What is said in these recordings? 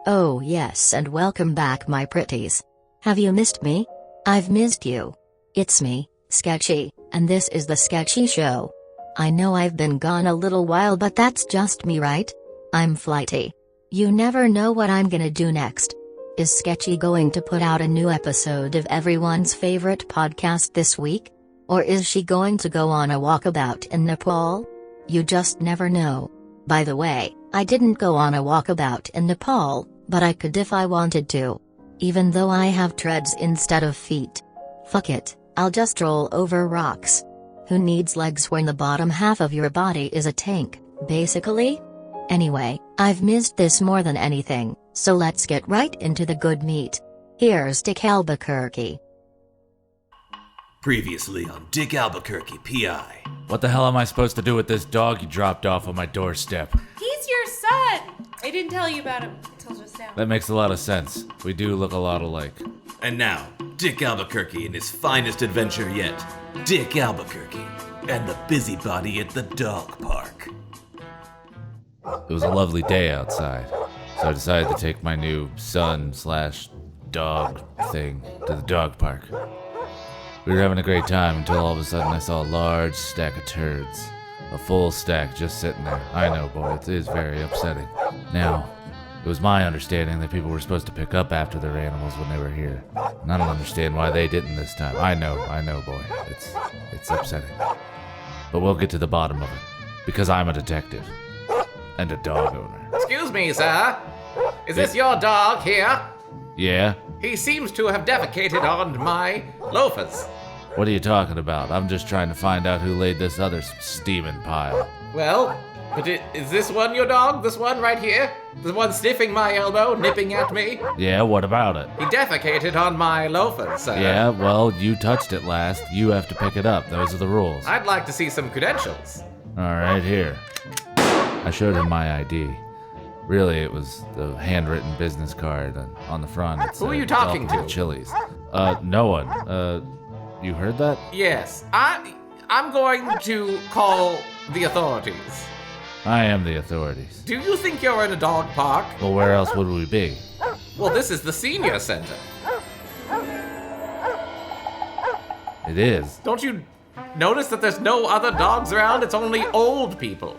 Oh yes, and welcome back my pretties. Have you missed me? I've missed you. It's me, Sketchy, and this is the Sketchy Show. I know I've been gone a little while, but that's just me, right? I'm flighty. You never know what I'm gonna do next. Is Sketchy going to put out a new episode of everyone's favorite podcast this week? Or is she going to go on a walkabout in Nepal? You just never know. By the way, I didn't go on a walkabout in Nepal, but I could if I wanted to. Even though I have treads instead of feet. Fuck it, I'll just roll over rocks. Who needs legs when the bottom half of your body is a tank, basically? Anyway, I've missed this more than anything, so let's get right into the good meat. Here's Dick Albequerque. Previously on Dick Albequerque, P.I. What the hell am I supposed to do with this dog you dropped off on my doorstep? He's your son! I didn't tell you about him until just now. That makes a lot of sense. We do look a lot alike. And now, Dick Albequerque in his finest adventure yet, Dick Albequerque and the busybody at the dog park. It was a lovely day outside, so I decided to take my new son/dog thing to the dog park. We were having a great time until all of a sudden I saw a large stack of turds. A full stack just sitting there. I know, boy, it is very upsetting. Now, it was my understanding that people were supposed to pick up after their animals when they were here. And I don't understand why they didn't this time. I know, boy. It's upsetting. But we'll get to the bottom of it. Because I'm a detective. And a dog owner. Excuse me, sir. Is this your dog here? Yeah? He seems to have defecated on my loafers. What are you talking about? I'm just trying to find out who laid this other steaming pile. Well, but is this one your dog? This one right here? The one sniffing my elbow, nipping at me? Yeah, what about it? He defecated on my loafers, sir. Yeah, well, you touched it last. You have to pick it up. Those are the rules. I'd like to see some credentials. All right, here. I showed him my ID. Really, it was the handwritten business card on the front. Who are you talking to? Chili's. No one. You heard that? Yes, I'm going to call the authorities. I am the authorities. Do you think you're in a dog park? Well, where else would we be? Well, this is the senior center. It is. Don't you notice that there's no other dogs around? It's only old people.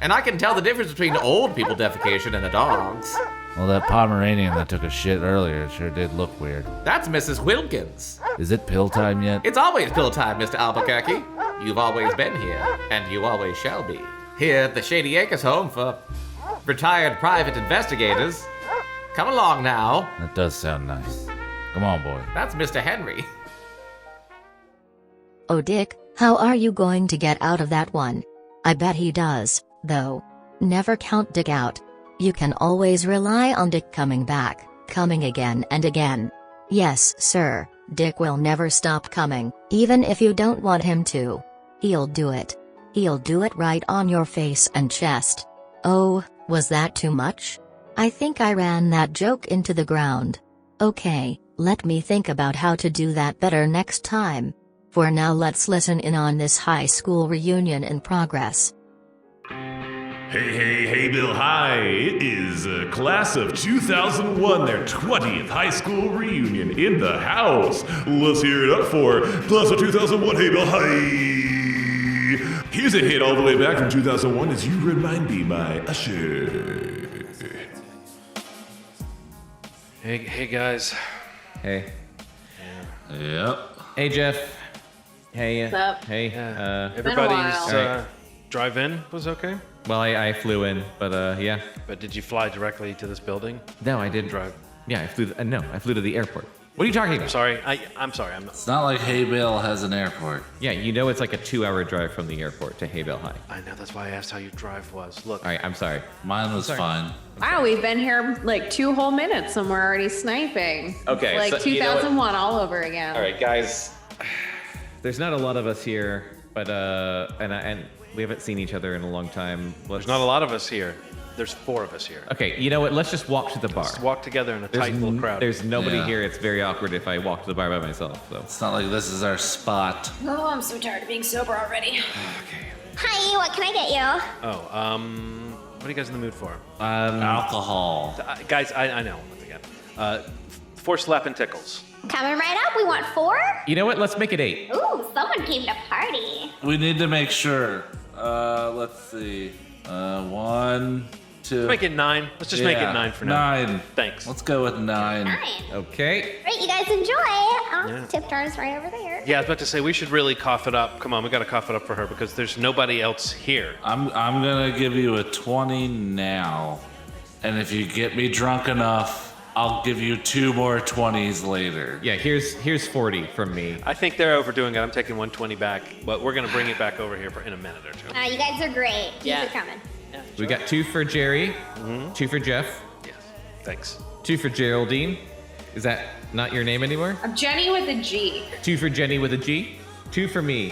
And I can tell the difference between old people defecation and the dogs. Well, that Pomeranian that took a shit earlier sure did look weird. That's Mrs. Wilkins. Is it pill time yet? It's always pill time, Mr. Albuquerque. You've always been here, and you always shall be. Here at the Shady Acres home for retired private investigators. Come along now. That does sound nice. Come on, boy. That's Mr. Henry. Oh Dick, how are you going to get out of that one? I bet he does, though. Never count Dick out. You can always rely on Dick coming back, coming again and again. Yes, sir, Dick will never stop coming, even if you don't want him to. He'll do it. He'll do it right on your face and chest. Oh, was that too much? I think I ran that joke into the ground. Okay, let me think about how to do that better next time. For now, let's listen in on this high school reunion in progress. Hey, Hay Bale High. It is class of 2001, their 20th high school reunion in the house. Let's hear it up for class of 2001 Hay Bale High. Here's a hit all the way back from 2001 as You Remind Me by Usher. Hey guys. Hey. Yep. Hey, Jeff. Hey. What's up? Hey. Everybody's drive-in was okay? Well, I flew in, but yeah. But did you fly directly to this building? No, I didn't drive. Yeah, I flew. I flew to the airport. What are you talking about? Sorry, I'm sorry. It's not like Hay Bale has an airport. Yeah, you know it's like a 2-hour drive from the airport to Hay Bale High. I know, that's why I asked how your drive was. Look. All right, I'm sorry. Mine was fine. Wow, we've been here like 2 whole minutes and we're already sniping. Okay, It's like so you know 2001 all over again. All right, guys. There's not a lot of us here, but and we haven't seen each other in a long time. There's not a lot of us here. There's 4 of us here. Okay, you know what? Let's just walk to the bar. Let's walk together in a tight little crowd. There's nobody Yeah. here. It's very awkward if I walk to the bar by myself. So. It's not like this is our spot. Oh, I'm so tired of being sober already. Okay. Hi, what can I get you? Oh, What are you guys in the mood for? Alcohol. Guys, I know. Once again. 4 slap and tickles. Coming right up. We want 4. You know what? Let's make it 8. Ooh, someone came to party. We need to make sure. Let's see. 1, 2. Make it 9. Let's just make it 9 for now. 9. Thanks. Let's go with 9. 9. Okay. Great, you guys enjoy. Tip jar's right over there. Yeah, I was about to say we should really cough it up. Come on, we got to cough it up for her because there's nobody else here. I'm gonna give you a 20 now, and if you get me drunk enough, I'll give you 2 more 20s later. Yeah, here's 40 from me. I think they're overdoing it. I'm taking 120 back, but we're gonna bring it back over here in a minute or two. You guys are great. Keep it coming. We got 2 for Jerry, 2 for Jeff, Yes. Thanks. 2 for Geraldine. Is that not your name anymore? I'm Jenny with a G. 2 for Jenny with a G. 2 for me,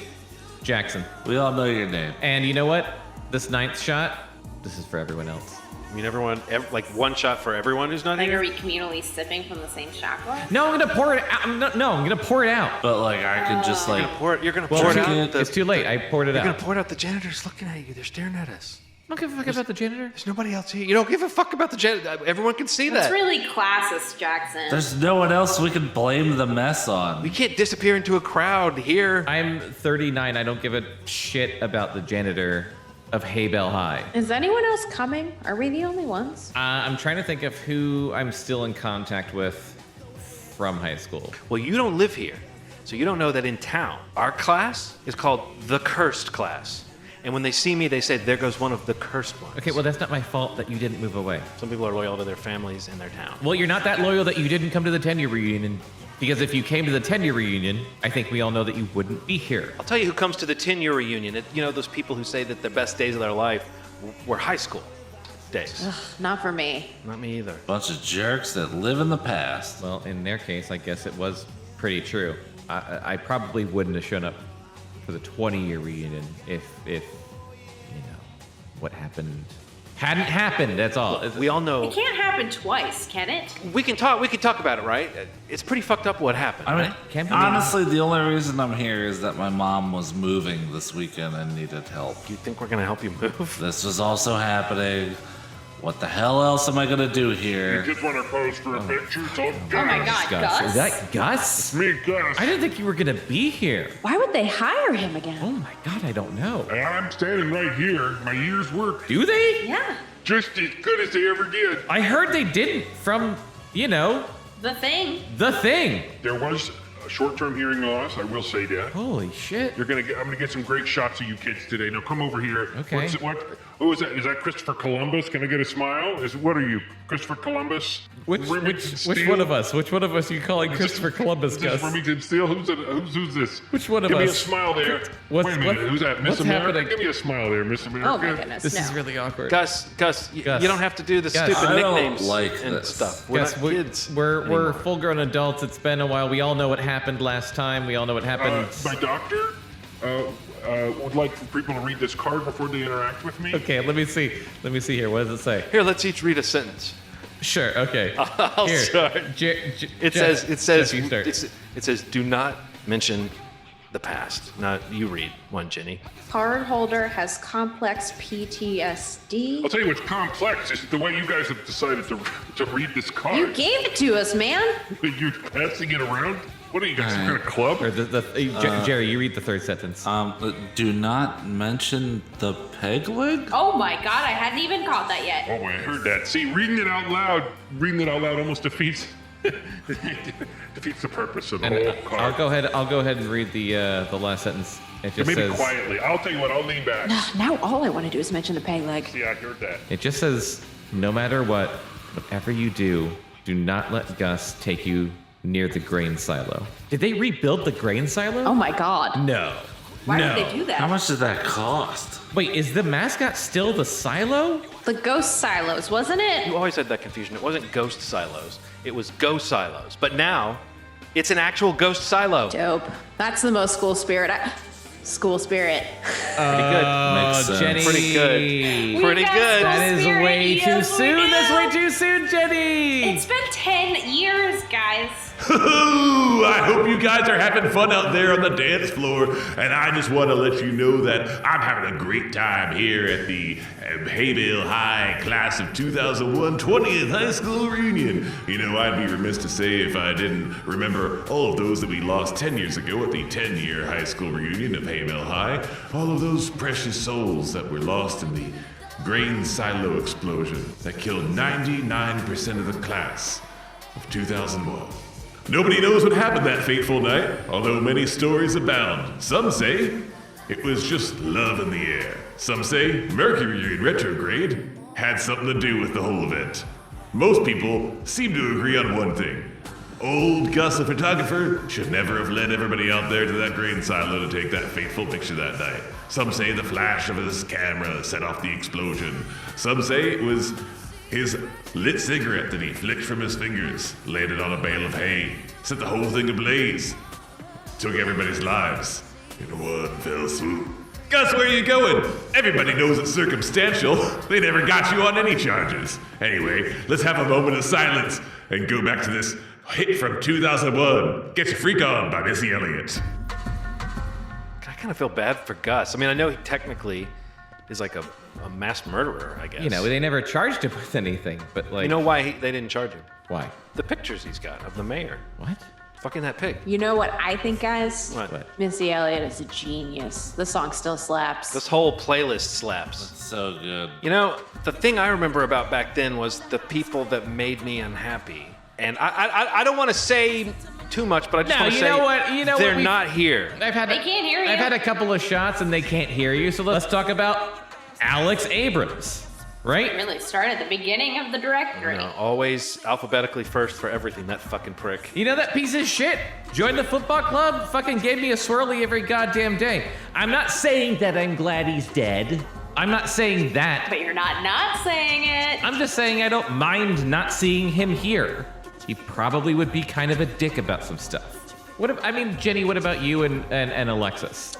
Jackson. We all know your name. And you know what? This 9th shot, this is for everyone else. I mean, everyone, like 1 shot for everyone who's not Like, here. are we communally sipping from the same shot glass? No, I'm gonna pour it out. No, I'm gonna pour it out. But like, I could just like. You're gonna Well, pour it you out. can't- it's too late. I poured it You're out. gonna pour it out. The janitor's looking at you. They're staring at us. I don't give a fuck about the janitor. There's nobody else here. You don't give a fuck about the janitor. Everyone can see That's that. really classist, Jackson. There's no one else we can blame the mess on. We can't disappear into a crowd here. I'm 39. I don't give a shit about the janitor of Hay Bale High. Is anyone else coming? Are we the only ones? I'm trying to think of who I'm still in contact with from high school. Well, you don't live here, so you don't know that in town, our class is called the cursed class. And when they see me, they say, there goes one of the cursed ones. Okay, well, that's not my fault that you didn't move away. Some people are loyal to their families and their town. Well, you're not that loyal that you didn't come to the 10-year reunion. Because if you came to the 10-year reunion, I think we all know that you wouldn't be here. I'll tell you who comes to the 10-year reunion. You know, those people who say that their best days of their life were high school days. Not for me. Not me either. Bunch of jerks that live in the past. Well, in their case, I guess it was pretty true. I probably wouldn't have shown up for the 20-year reunion if you know, what happened hadn't happened. That's all. We all know. It can't happen twice, can it? We can talk about it, right? It's pretty fucked up what happened. I mean, right? Can't be honestly, the only reason I'm here is that my mom was moving this weekend and needed help. You think we're gonna help you move? This was also happening. What the hell else am I gonna do here? Just want to pose for a picture? So Oh my God, Gus? Is that Gus? Me, Gus. I didn't think you were gonna be here. Why would they hire him again? Oh my God, I don't know. And I'm standing right here. My year's work. Do they? Yeah, Just as good as they ever did. I heard they didn't from, you know, the thing. the thing. There was a short-term hearing loss, I will say that. Holy shit. I'm gonna get some great shots of you kids today. Now come over here. Okay. Who is that? Is that Christopher Columbus? Can I get a smile? What are you, Christopher Columbus? Which one of us? Which one of us are you calling Christopher Columbus, Is this Gus? Remington Steele? Who's this? Which one of Give me a us? smile there. What's- Wait a minute. what- Who's that? Miss what's America? happening? Give me a smile there, Miss America. Oh my goodness, This no. is really awkward. Gus, you don't have to do the Gus. stupid I don't nicknames like and this. stuff. We're Gus, not kids. we're full-grown adults. It's been a while. We all know what happened last time. We all know what happened. My doctor would like for people to read this card before they interact with me. Okay, let me see. Let me see here. What does it say? Here, let's each read a sentence. Sure. Okay. I'll Here. start. It says you start. it says do not mention the past. Not you read one, Jenny. Card holder has complex PTSD. I'll tell you what's complex is the way you guys have decided to read this card. You gave it to us, man. You're passing it around? What are you guys, some kind of club? Or Jerry, you read the third sentence. Do not mention the peg leg? Oh my God, I hadn't even caught that yet. Oh, I heard that. See, reading it out loud almost defeats the purpose of the whole card. I'll go ahead and read the last sentence. It just Maybe says quietly. I'll tell you what, I'll lean back. Now all I want to do is mention the peg leg. See, I heard that. it just says no matter what, whatever you do not let Gus take you near the grain silo. Did they rebuild the grain silo? Oh my God. No. Why no. would they do that? How much did that cost? Wait, is the mascot still the silo? The ghost silos, wasn't it? You always had that confusion. It wasn't ghost silos. It was ghost silos. But now, it's an actual ghost silo. Dope. That's the most school spirit. School spirit. Pretty good. Makes sense. Jenny. Pretty good. We Pretty got good. That is Spirit, way too yes, we soon. do. That's way too soon, Jenny. It's been 10 years, guys. I hope you guys are having fun out there on the dance floor, and I just want to let you know that I'm having a great time here at the Hay Bale High Class of 2001 20th High School Reunion. You know, I'd be remiss to say if I didn't remember all of those that we lost 10 years ago at the 10-year high school reunion of Hay Bale High. All of those precious souls that were lost in the grain silo explosion that killed 99% of the class of 2001. Nobody knows what happened that fateful night, although many stories abound. Some say it was just love in the air. Some say Mercury in retrograde had something to do with the whole event. Most people seem to agree on one thing. Old Gus, the photographer, should never have led everybody out there to that grain silo to take that fateful picture that night. Some say the flash of his camera set off the explosion. Some say it was his lit cigarette that he flicked from his fingers, landed on a bale of hay, set the whole thing ablaze, took everybody's lives in one fell swoop. Gus, where are you going? Everybody knows it's circumstantial. They never got you on any charges. Anyway, let's have a moment of silence and go back to this hit from 2001, Get Your Freak On by Missy Elliott. I kind of feel bad for Gus. I mean, I know he technically is like a mass murderer, I guess. You know, they never charged him with anything, but like... You know why they didn't charge him? Why? The pictures he's got of the mayor. What? Fucking that pig. You know what I think, guys? What? Missy Elliott is a genius. The song still slaps. This whole playlist slaps. So good. You know, the thing I remember about back then was the people that made me unhappy. And I don't want to say too much, but I just want to say they're not here. They can't hear you. I've had a couple of shots and they can't hear you, so let's talk about Alex Abrams, right? Really start at the beginning of the directory. No, always alphabetically first for everything, that fucking prick. You know that piece of shit? Joined the football club, fucking gave me a swirly every goddamn day. I'm not saying that I'm glad he's dead. I'm not saying that. But you're not saying it. I'm just saying I don't mind not seeing him here. He probably would be kind of a dick about some stuff. Jenny, what about you and Alexis?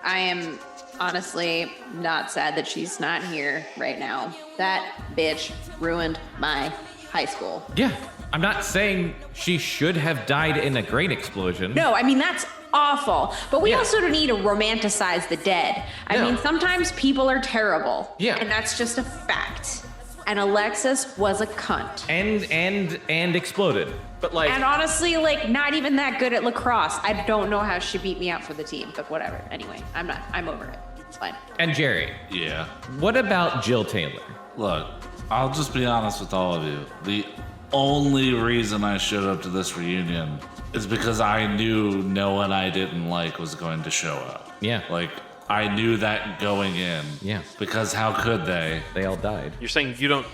I am honestly not sad that she's not here right now. That bitch ruined my high school. Yeah, I'm not saying she should have died in a grain explosion. No, I mean, that's awful. But we also don't need to romanticize the dead. I mean, sometimes people are terrible. Yeah. And that's just a fact. And Alexis was a cunt. And exploded. But like, and honestly, like, not even that good at lacrosse. I don't know how she beat me out for the team, but whatever. Anyway, I'm over it. It's fine. And Jerry. Yeah. What about Jill Taylor? Look, I'll just be honest with all of you. The only reason I showed up to this reunion is because I knew no one I didn't like was going to show up. Yeah. Like, I knew that going in. Yeah. Because how could they? They all died. You're saying you don't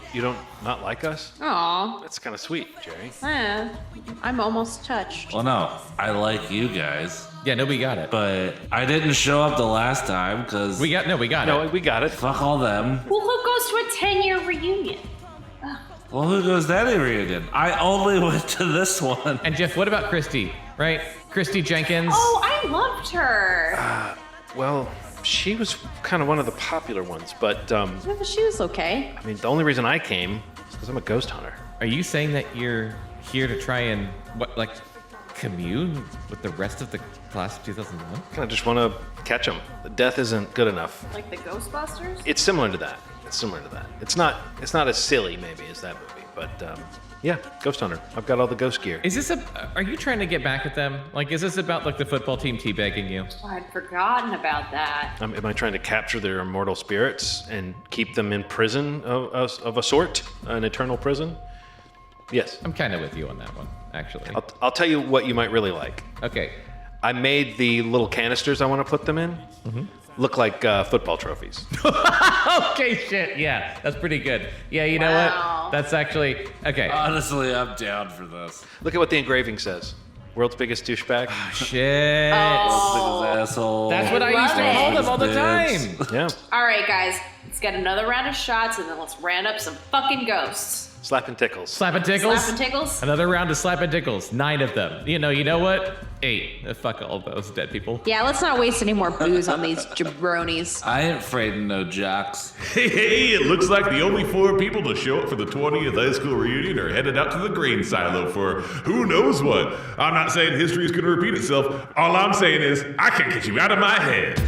not like us? Aw. That's kind of sweet, Jerry. I'm almost touched. Well, no, I like you guys. Yeah, no, we got it. But I didn't show up the last time because We got it. No, we got it. fuck all them. Well, who goes to a 10-year reunion? Well, who goes to any reunion? I only went to this one. And Jeff, what about Christy? Right? Christy Jenkins. Oh, I loved her. Well, she was kind of one of the popular ones, but Yeah, but she was okay. I mean, the only reason I came is because I'm a ghost hunter. Are you saying that you're here to try and commune with the rest of the class of 2001? I kind of just want to catch them. Death isn't good enough. Like the Ghostbusters? It's similar to that. It's not as silly maybe as that movie, but yeah, ghost hunter. I've got all the ghost gear. Are you trying to get back at them? Like, is this about like the football team teabagging you? Oh, I'd forgotten about that. Am I trying to capture their immortal spirits and keep them in prison of a sort, an eternal prison? Yes. I'm kind of with you on that one, actually. I'll tell you what you might really like. Okay. I made the little canisters I want to put them in look like football trophies. Okay, shit. Yeah, that's pretty good. Yeah, you know what? That's actually okay. Honestly, I'm down for this. Look at what the engraving says. World's biggest douchebag. Shit. World's biggest asshole. That's what I used to call them all the time. Yeah. All right, guys. Let's get another round of shots, and then let's round up some fucking ghosts. Slap and tickles. Slap and tickles? Slap and tickles? Another round of slap and tickles. 9 of them. You know what? 8. Fuck all those dead people. Yeah, let's not waste any more booze on these jabronis. I ain't afraid of no jocks. Hey, it looks like the only 4 people to show up for the 20th high school reunion are headed out to the grain silo for who knows what. I'm not saying history is going to repeat itself. All I'm saying is, I can't get you out of my head.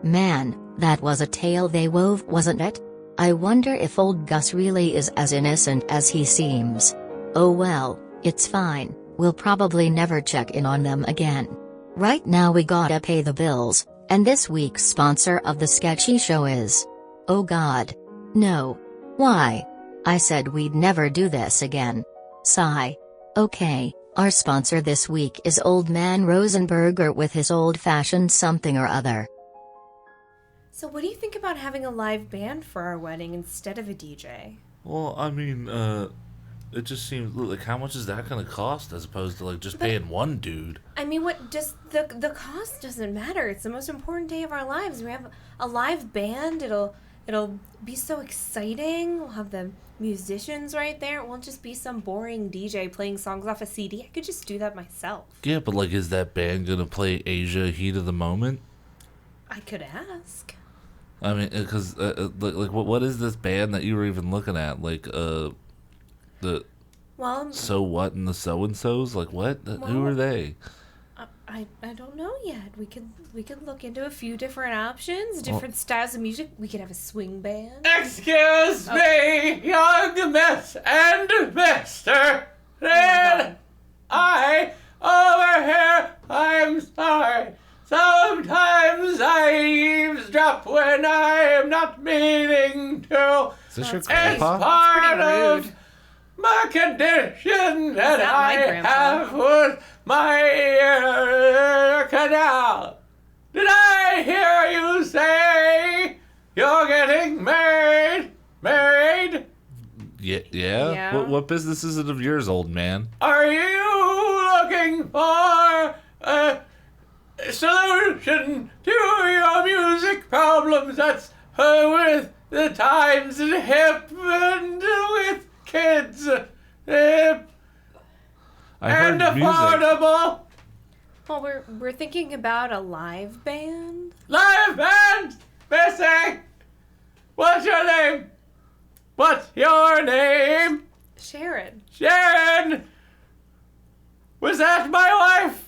Man, that was a tale they wove, wasn't it? I wonder if old Gus really is as innocent as he seems. Oh well, it's fine, we'll probably never check in on them again. Right now we gotta pay the bills, and this week's sponsor of the Sketchy Show is... Oh God. No. Why? I said we'd never do this again. Sigh. Okay, our sponsor this week is Old Man Rosenberger with his old-fashioned something or other. So what do you think about having a live band for our wedding instead of a DJ? Well, I mean, it just seems like how much is that going to cost as opposed to like just paying one dude? I mean, what just the cost doesn't matter. It's the most important day of our lives. We have a live band. It'll be so exciting. We'll have the musicians right there. It won't just be some boring DJ playing songs off a CD. I could just do that myself. Yeah, but like, is that band going to play Asia Heat of the Moment? I could ask. I mean, because like what is this band that you were even looking at? Like the So What and the So and So's? Like what? Who are they? I don't know yet. We could look into a few different options, different styles of music. We could have a swing band. Excuse me, young miss and mister. Over here, I'm sorry. Sometimes I eavesdrop when I'm not meaning to. Is this your It's grandpa? part of my condition that I have with my ear canal. Did I hear you say you're getting married? Yeah. What business is it of yours, old man? Are you looking for a solution to your music problems that's with the times and hip and with kids hip and affordable? Well, we're thinking about a live band. Live band, Missy. What's your name? Sharon. Was that my wife?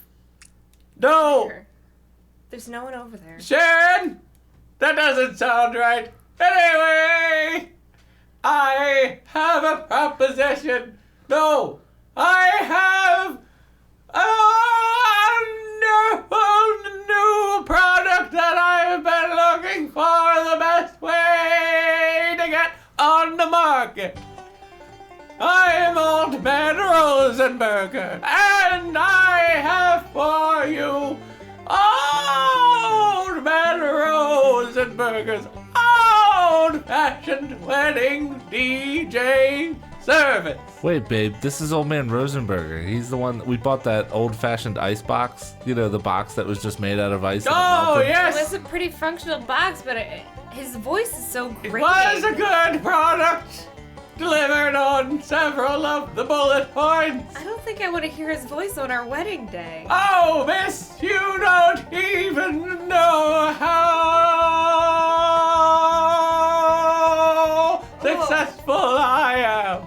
No. There's no one over there. Sharon? That doesn't sound right. Anyway, I have a proposition. No, I have a wonderful new product that I've been looking for the best way to get on the market. I'm Old Man Rosenberger, and I have for you Old Man Rosenberger's old-fashioned wedding DJ service. Wait, babe, this is Old Man Rosenberger. He's the one we bought that old-fashioned ice box. You know, the box that was just made out of ice. Oh, yes. Well, it's a pretty functional box, but his voice is so great. It was a good product. Delivered on several of the bullet points. I don't think I want to hear his voice on our wedding day. Oh, miss, you don't even know how successful I am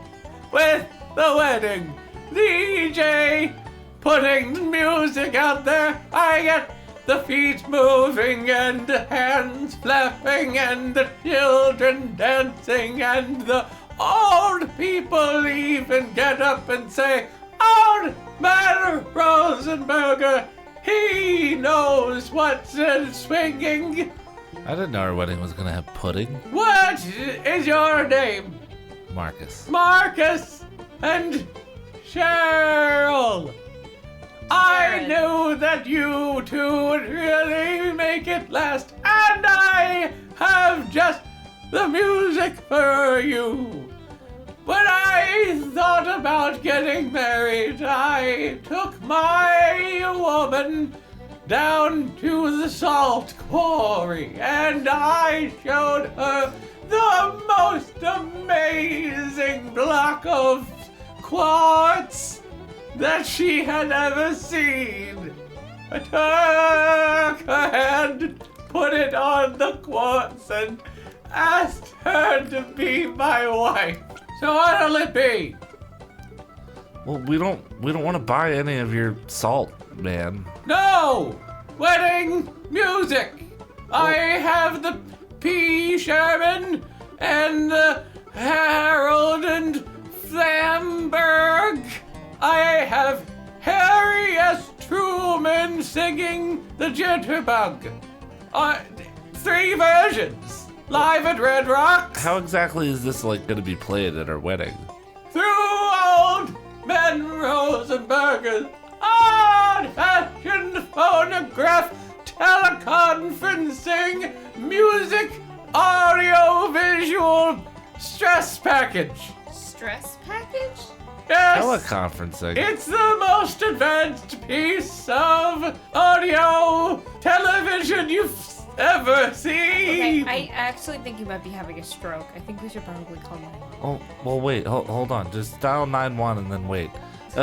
with the wedding DJ, putting the music out there. I get the feet moving and the hands flapping and the children dancing and the old people even get up and say, Old Man Rosenberger, he knows what's swinging. I didn't know our wedding was gonna have pudding. What is your name? Marcus. Marcus and Cheryl. I knew that you two would really make it last, and I have just the music for you. When I thought about getting married, I took my woman down to the salt quarry, and and I showed her the most amazing block of quartz that she had ever seen. I took her hand, put it on the quartz, and asked her to be my wife. So what'll it be? Well, we don't want to buy any of your salt, man. No! Wedding music! I have the P. Sherman and the Harold and Flamberg. I have Harry S. Truman singing the Jitterbug. 3 versions. Live at Red Rocks. How exactly is this like going to be played at our wedding? Through old Ben Rosenberger's old-fashioned phonograph, teleconferencing, music, audio-visual stress package. Stress package? Yes. Teleconferencing. It's the most advanced piece of audio television you've ever seen. Okay, I actually think you might be having a stroke. I think we should probably call 911. Oh, well, wait. Hold on. Just dial 911 and then wait.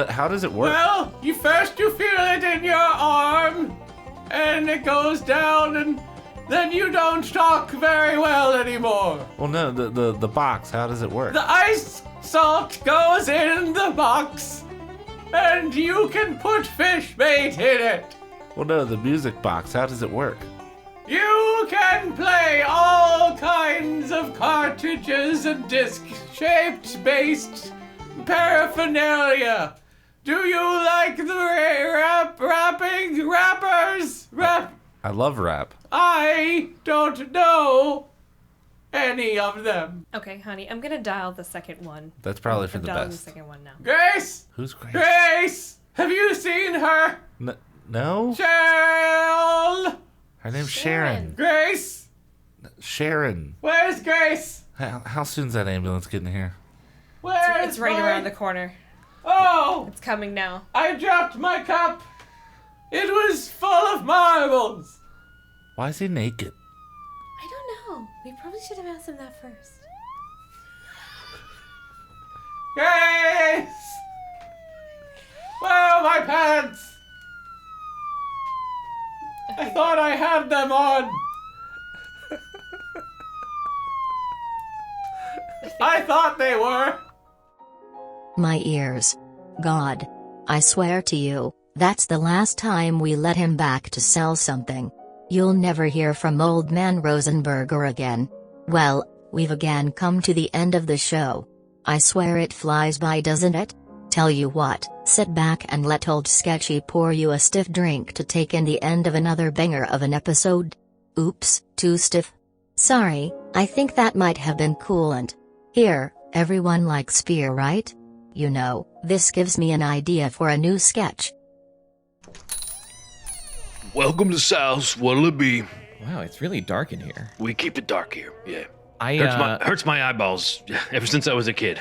How does it work? Well, you feel it in your arm, and it goes down, and then you don't talk very well anymore. Well, no, the box. How does it work? The ice salt goes in the box, and you can put fish bait in it. Well, no, the music box. How does it work? You can play all kinds of cartridges and disc-shaped based paraphernalia. Do you like the rappers? I love rap. I don't know any of them. Okay, honey, I'm gonna dial the second one. That's probably for I'm the dialing best. the second one now. Grace? Who's Grace? Grace! Have you seen her? No? Cheryl! Her name's Sharon. Grace? Sharon. Where's Grace? How soon's that ambulance getting here? Where's It's right around the corner. Oh! It's coming now. I dropped my cup. It was full of marbles. Why is he naked? I don't know. We probably should have asked him that first. Grace! Where are my pants? I thought I had them on. I thought they were. My ears. God. I swear to you, that's the last time we let him back to sell something. You'll never hear from old man Rosenberger again. Well, we've again come to the end of the show. I swear it flies by, doesn't it? Tell you what, sit back and let old Sketchy pour you a stiff drink to take in the end of another banger of an episode. Oops, too stiff. Sorry, I think that might have been coolant. Here, everyone likes beer, right? You know, this gives me an idea for a new sketch. Welcome to Sal's. What'll it be? Wow, it's really dark in here. We keep it dark here, yeah. Hurts my eyeballs ever since I was a kid.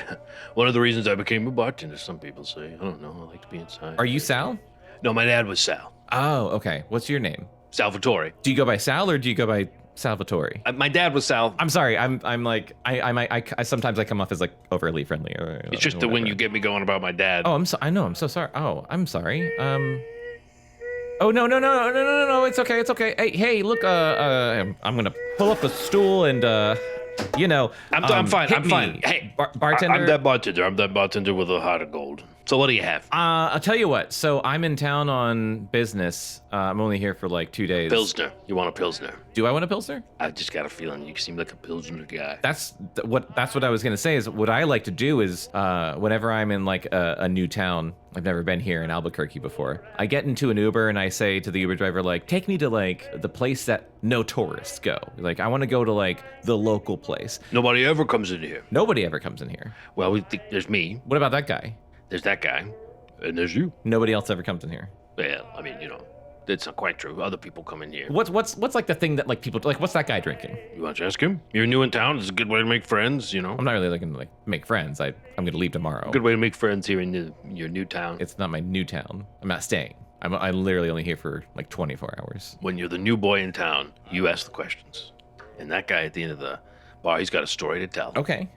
One of the reasons I became a bartender, some people say. I don't know, I like to be inside. Are you Sal? No, my dad was Sal. Oh, okay. What's your name? Salvatore. Do you go by Sal or do you go by Salvatore? My dad was Sal. I'm sorry. I'm like I sometimes I come off as like overly friendly. It's just that when you get me going about my dad. Oh, I know. I'm so sorry. Oh, I'm sorry. Oh no. It's okay. Hey, look. I'm gonna pull up a stool and I'm fine. me. Hey, bartender. I'm that bartender with a heart of gold. So what do you have? I'll tell you what. So I'm in town on business. I'm only here for like 2 days. Pilsner. You want a Pilsner? Do I want a Pilsner? I just got a feeling you seem like a Pilsner guy. That's what I was gonna say. Is what I like to do is whenever I'm in like a new town, I've never been here in Albequerque before. I get into an Uber and I say to the Uber driver, like, take me to like the place that no tourists go. Like, I want to go to like the local place. Nobody ever comes in here. Nobody ever comes in here. Well, we think there's me. What about that guy? There's that guy. And there's you. Nobody else ever comes in here. Well, I mean, that's not quite true. Other people come in here. What's like the thing that like people like? What's that guy drinking? You want to ask him? You're new in town. It's a good way to make friends. I'm not really looking to like make friends. I'm gonna leave tomorrow. Good way to make friends here in your new town. It's not my new town. I'm not staying. I'm literally only here for like 24 hours. When you're the new boy in town, you ask the questions. And that guy at the end of the bar, he's got a story to tell. Okay.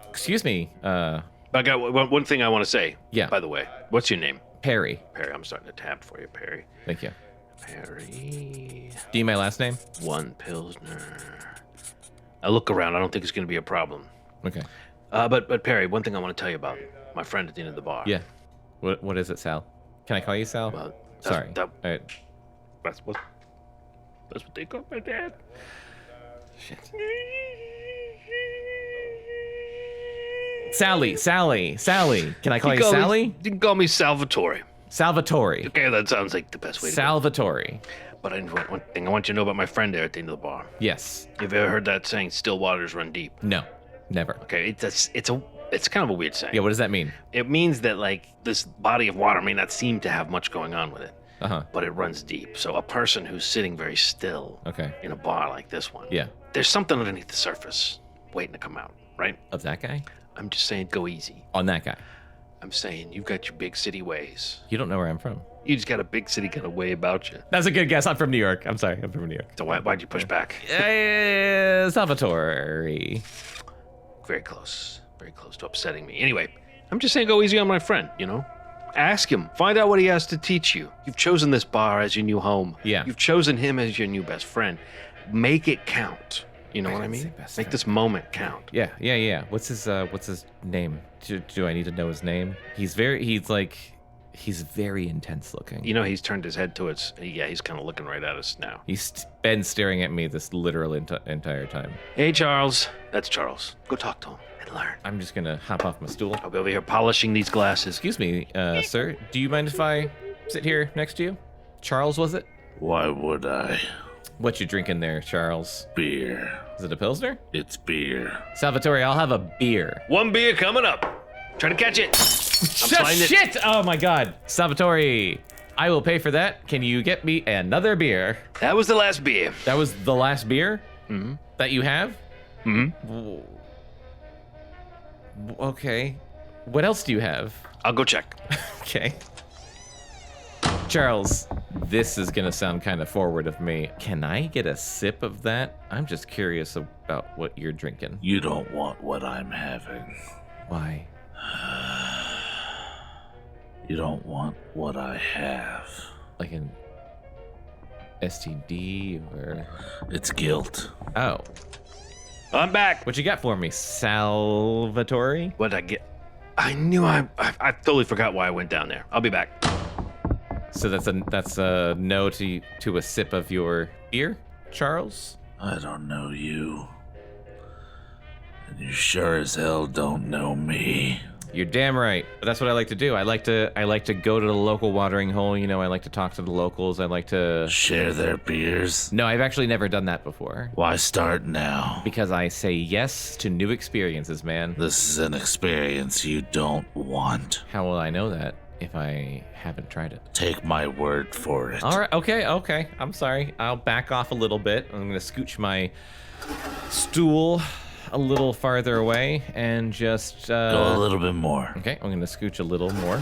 Excuse me. I got one thing I want to say. Yeah. By the way, what's your name? Perry. Perry, I'm starting to tab for you, Perry. Thank you. Perry. Do you need my last name? One Pilsner. I look around. I don't think it's going to be a problem. Okay. But Perry, one thing I want to tell you about my friend at the end of the bar. Yeah. What is it, Sal? Can I call you Sal? Well, Sorry. All right. That's what they call my dad. Shit. Sally. Can I call you Sally? You can call me Salvatore. Salvatore. Okay, that sounds like the best way to Salvatore. But one thing I want you to know about my friend there at the end of the bar. Yes. You've ever heard that saying, still waters run deep? No, never. Okay, it's kind of a weird saying. Yeah, what does that mean? It means that, like, this body of water may not seem to have much going on with it, but it runs deep. So a person who's sitting very still in a bar like this one, there's something underneath the surface waiting to come out, right? Of that guy? I'm just saying go easy. On that guy? I'm saying you've got your big city ways. You don't know where I'm from. You just got a big city kind of way about you. That's a good guess. I'm from New York. I'm sorry. I'm from New York. So why'd you push back? Salvatore. Very close to upsetting me. Anyway, I'm just saying go easy on my friend, you know? Ask him. Find out what he has to teach you. You've chosen this bar as your new home. Yeah. You've chosen him as your new best friend. Make it count. You know what I mean? Make this moment count. Yeah. What's his name? Do I need to know his name? He's very intense looking. You know, he's turned his head towards, he's kind of looking right at us now. He's been staring at me this literal entire time. Hey, Charles. That's Charles. Go talk to him and learn. I'm just gonna hop off my stool. I'll be over here polishing these glasses. Excuse me, sir. Do you mind if I sit here next to you? Charles, was it? Why would I? What you drinking there, Charles? Beer. Is it a Pilsner? It's beer. Salvatore, I'll have a beer. One beer coming up. Try to catch it. Shit! Oh my god. Salvatore, I will pay for that. Can you get me another beer? That was the last beer. That was the last beer? Mm-hmm. That you have? Mm-hmm. Okay. What else do you have? I'll go check. Okay. Charles, this is gonna sound kind of forward of me. Can I get a sip of that? I'm just curious about what you're drinking. You don't want what I'm having. Why? You don't want what I have. Like an STD or... It's guilt. Oh. I'm back. What you got for me, Salvatore? What'd I get? I knew I totally forgot why I went down there. I'll be back. So that's a no to a sip of your beer, Charles? I don't know you. And you sure as hell don't know me. You're damn right. But that's what I like to do. I like to go to the local watering hole. You know, I like to talk to the locals. I like to share their beers. No, I've actually never done that before. Why start now? Because I say yes to new experiences, man. This is an experience you don't want. How will I know that if I haven't tried it? Take my word for it. All right. Okay. I'm sorry. I'll back off a little bit. I'm gonna scooch my stool a little farther away and just go a little bit more. Okay, I'm gonna scooch a little more.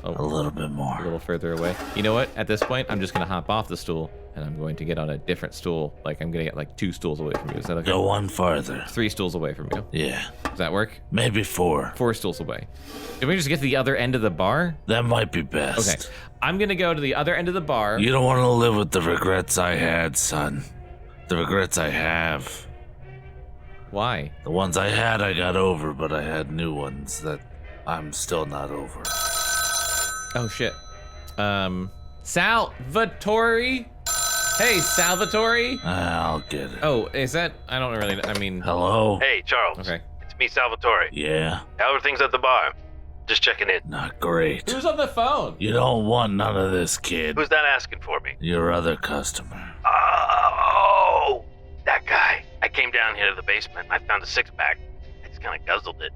A little bit more. A little further away. You know what? At this point, I'm just gonna hop off the stool and I'm going to get on a different stool. Like I'm gonna get like 2 stools away from you. Is that okay? Go one farther. 3 stools away from you. Yeah. Does that work? Maybe 4. 4 stools away. Can we just get to the other end of the bar? That might be best. Okay. I'm gonna go to the other end of the bar. You don't want to live with the regrets I had, son. The regrets I have. Why? The ones I had, I got over, but I had new ones that I'm still not over. Oh, shit. Salvatore? Hey, Salvatore? I'll get it. Oh, is that... I don't really... I mean... Hello? Hey, Charles. Okay. It's me, Salvatore. Yeah? How are things at the bar? Just checking in. Not great. Who's on the phone? You don't want none of this, kid. Who's that asking for me? Your other customer. Oh, that guy. I came down here to the basement and I found a 6-pack. I just kind of guzzled it.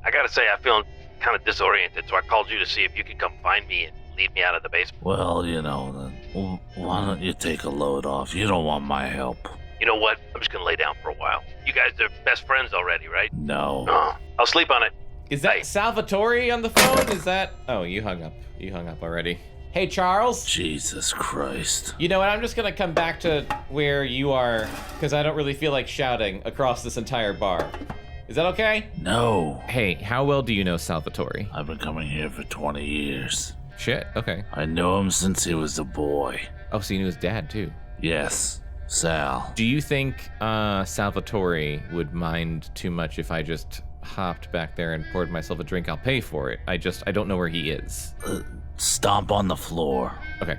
I gotta say, I'm feeling kind of disoriented, so I called you to see if you could come find me and lead me out of the basement. Well, you know, then why don't you take a load off? You don't want my help. You know what? I'm just gonna lay down for a while. You guys are best friends already, right? No. Oh, I'll sleep on it. Is that Salvatore on the phone? Is that... Oh, you hung up. You hung up already. Hey, Charles. Jesus Christ. You know what? I'm just gonna come back to where you are, because I don't really feel like shouting across this entire bar. Is that okay? No. Hey, how well do you know Salvatore? I've been coming here for 20 years. Shit, okay. I know him since he was a boy. Oh, so you knew his dad, too? Yes, Sal. Do you think Salvatore would mind too much if I just hopped back there and poured myself a drink? I'll pay for it. I don't know where he is. Stomp on the floor. Okay.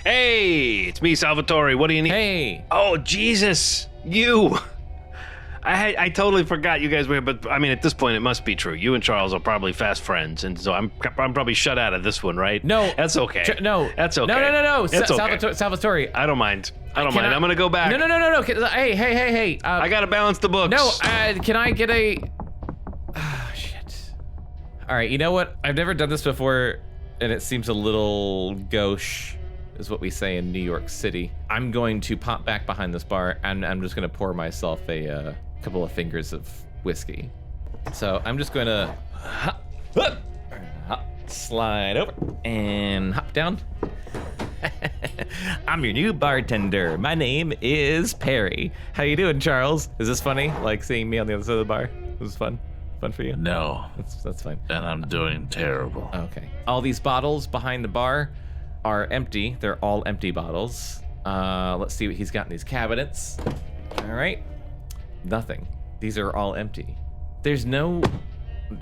Hey, it's me, Salvatore. What do you need? Hey. Oh, Jesus. You. I totally forgot you guys were here, but I mean, at this point, it must be true. You and Charles are probably fast friends, and so I'm probably shut out of this one, right? No. That's okay. No. That's okay. No. It's okay. Salvatore. I don't mind. I'm going to go back. No. Hey. I got to balance the books. No, can I get a... shit. All right, you know what? I've never done this before, and it seems a little gauche, is what we say in New York City. I'm going to pop back behind this bar, and I'm just going to pour myself a couple of fingers of whiskey. So I'm just going to slide over and hop down. I'm your new bartender. My name is Perry. How you doing, Charles? Is this funny? Like seeing me on the other side of the bar? This is fun? Fun for you? No. That's fine. And I'm doing terrible. Okay. All these bottles behind the bar are empty. They're all empty bottles. Let's see what he's got in these cabinets. All right. Nothing. These are all empty. There's no...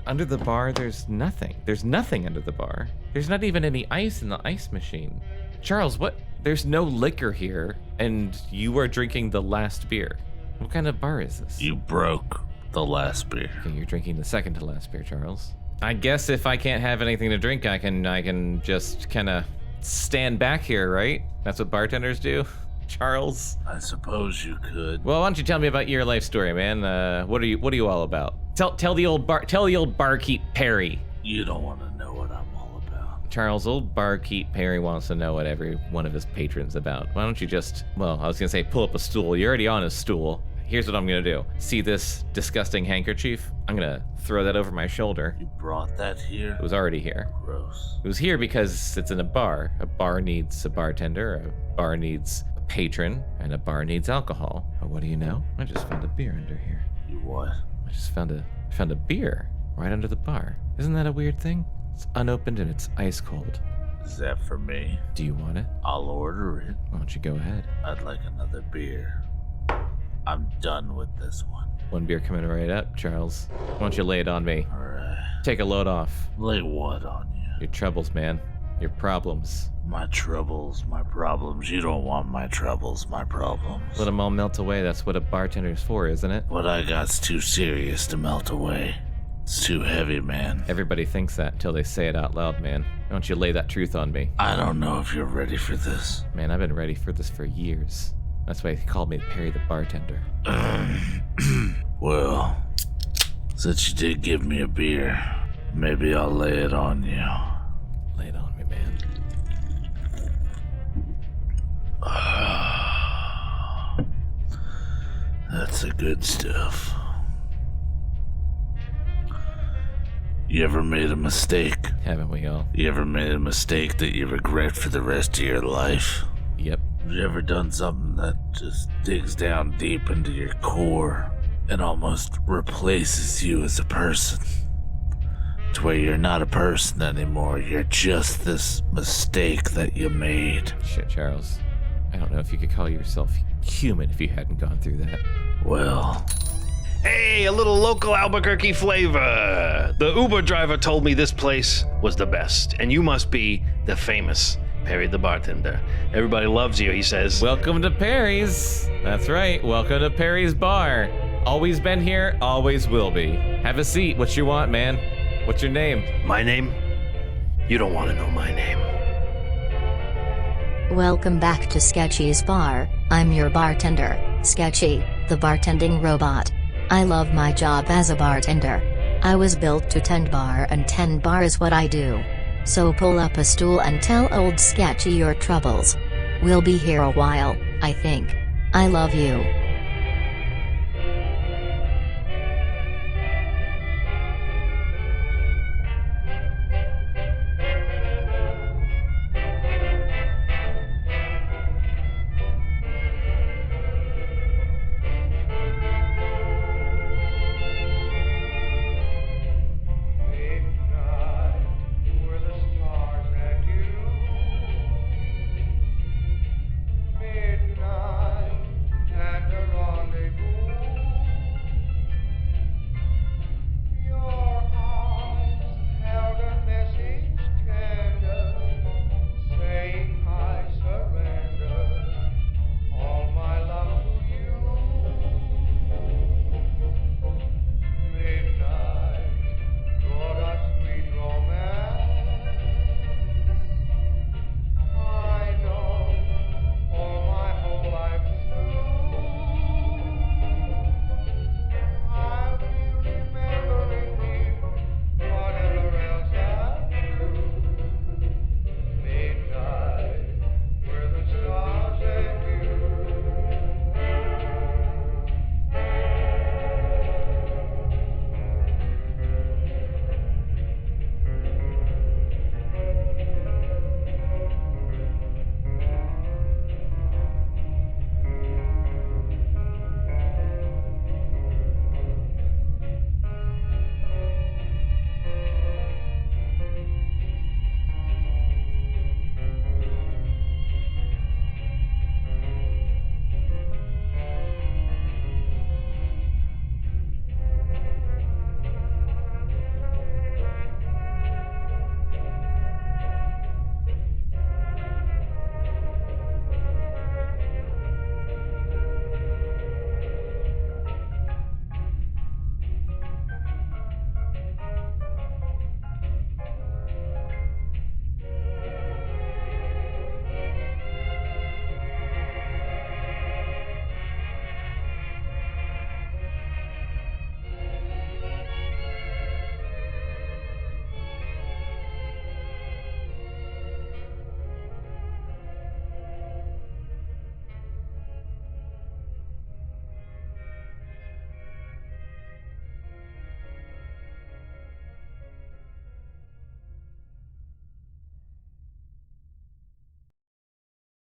Under the bar, there's nothing. There's nothing under the bar. There's not even any ice in the ice machine. Charles, what? There's no liquor here, and you are drinking the last beer. What kind of bar is this? You broke the last beer. Okay, you're drinking the second to last beer, Charles. I guess if I can't have anything to drink, I can just kind of stand back here, right? That's what bartenders do, Charles. I suppose you could. Well, why don't you tell me about your life story, man? What are you all about? Tell the old barkeep Perry. You don't want to know what I'm all about. Charles, old barkeep Perry wants to know what every one of his patrons about. Why don't you just, well, I was gonna say pull up a stool. You're already on a stool. Here's what I'm gonna do. See this disgusting handkerchief? I'm gonna throw that over my shoulder. You brought that here? It was already here. Gross. It was here because it's in a bar. A bar needs a bartender, a bar needs a patron, and a bar needs alcohol. Oh, what do you know? I just found a beer under here. You what? I just found a beer right under the bar. Isn't that a weird thing? It's unopened and it's ice cold. Is that for me? Do you want it? I'll order it. Why don't you go ahead? I'd like another beer. I'm done with this one. One beer coming right up, Charles. Why don't you lay it on me? All right. Take a load off. Lay what on you? Your troubles, man. Your problems. My troubles, my problems. You don't want my troubles, my problems. Let them all melt away. That's what a bartender's for, isn't it? What I got's too serious to melt away. It's too heavy, man. Everybody thinks that until they say it out loud, man. Why don't you lay that truth on me? I don't know if you're ready for this. Man, I've been ready for this for years. That's why he called me Perry the bartender. Well, since you did give me a beer, maybe I'll lay it on you. Lay it on me, man. That's the good stuff. You ever made a mistake? Haven't we all? You ever made a mistake that you regret for the rest of your life? Yep. Have you ever done something that just digs down deep into your core and almost replaces you as a person? To where you're not a person anymore, you're just this mistake that you made. Shit, Charles. I don't know if you could call yourself human if you hadn't gone through that. Well... Hey, a little local Albequerque flavor. The Uber driver told me this place was the best, and you must be the famous Perry the bartender. Everybody loves you, he says. Welcome to Perry's. That's right, welcome to Perry's bar. Always been here, always will be. Have a seat, what you want, man? What's your name? My name? You don't want to know my name. Welcome back to Sketchy's bar. I'm your bartender, Sketchy, the bartending robot. I love my job as a bartender. I was built to tend bar, and tend bar is what I do. So pull up a stool and tell old Sketchy your troubles. We'll be here a while, I think. I love you.